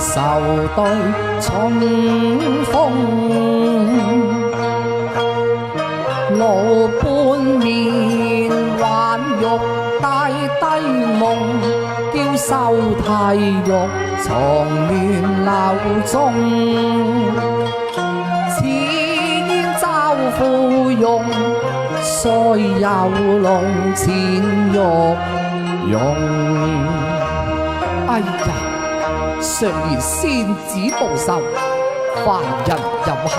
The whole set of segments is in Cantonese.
愁對重逢，路半面還欲帶低夢，嬌羞態欲藏亂流中，似煙嘲芙蓉，腮有龍前玉容。哎呀！常言仙子無仇，凡人有恨，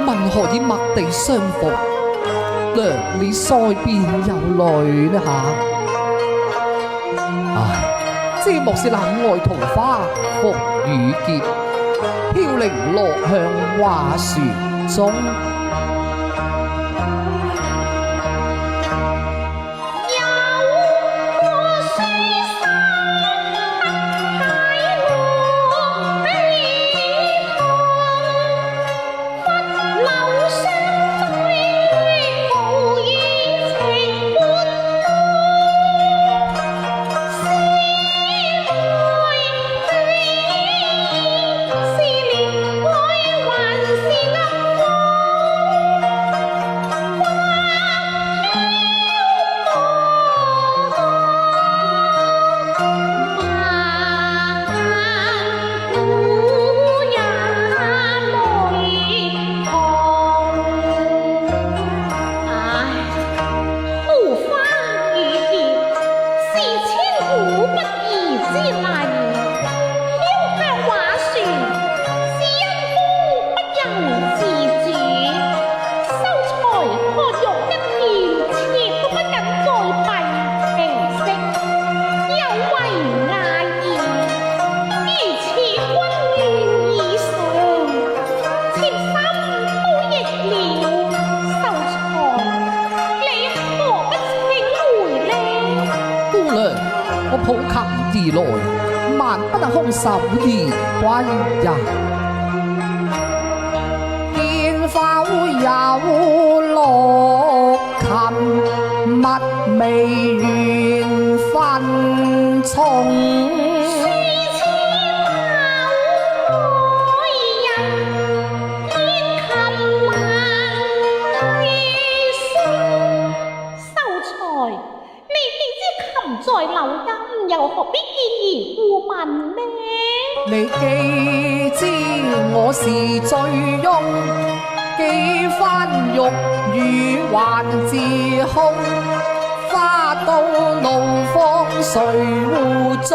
問何以墨地相逢，娘你腮邊有淚呢下？唉，知莫是那愛桃花復雨結，飄零落向畫船中。我抱琴而來，萬不能空手而歸呀！見否有落琴，密微緣分重。在流音，又何必見而故問呢？你既知我是醉翁，幾番欲語還自空。花到怒放誰護中？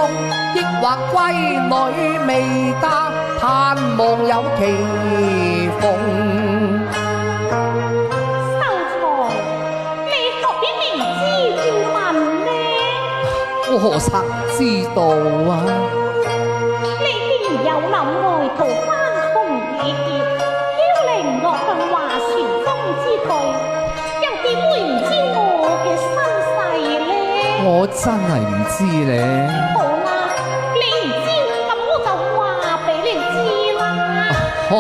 抑或閨女未嫁，盼望有期逢。我何曾知道啊！你既然有諗愛桃花紅雨結，飄零落向畫船中之句，又點會唔知我嘅身世呢？我真係唔知咧。好啦，你唔知，咁我就話俾你知啦。好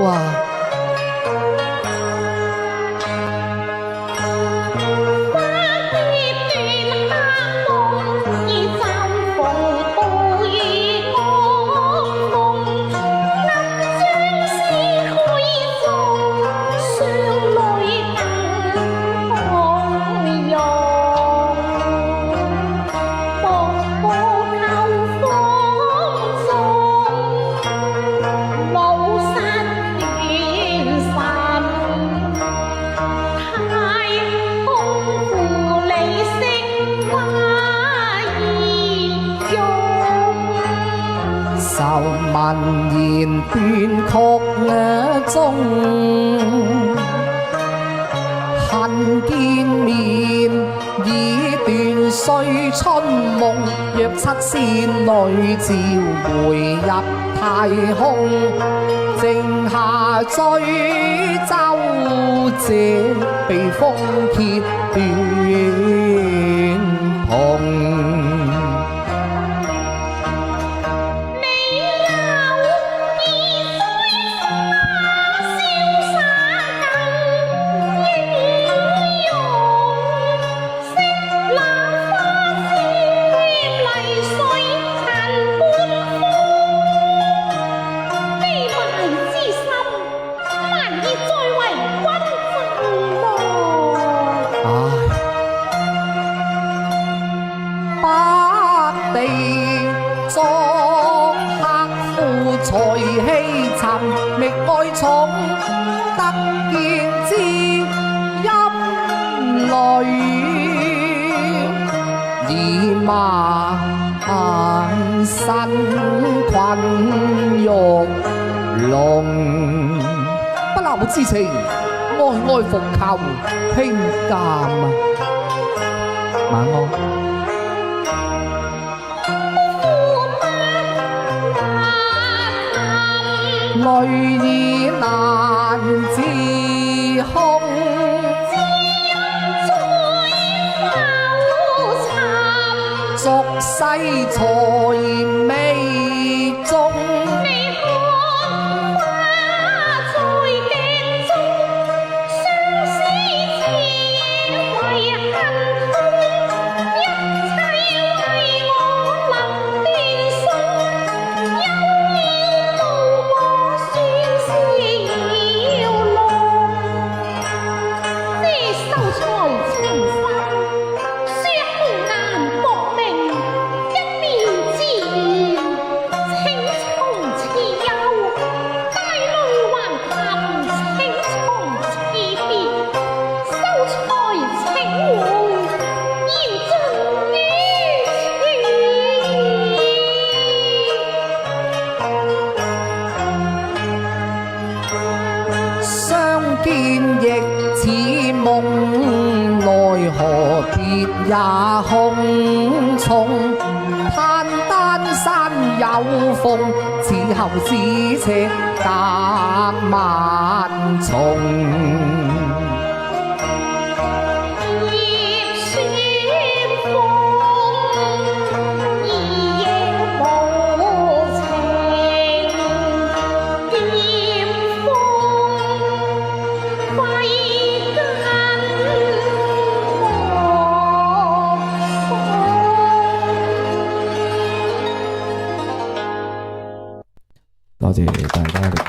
啊。愁聞言斷曲中，恨見面已斷歲春夢。若七仙女照回入太空，剩下追舟者被風歇斷蓬。地作客負財氣沉，覓愛寵得見之陰淚，以萬身困玉籠。不朽之情，哀哀復求輕鑑啊！晚安。淚已難自控，俗世才未終。見亦似夢，奈何別也空重。嘆丹山有鳳，此後咫尺隔萬重。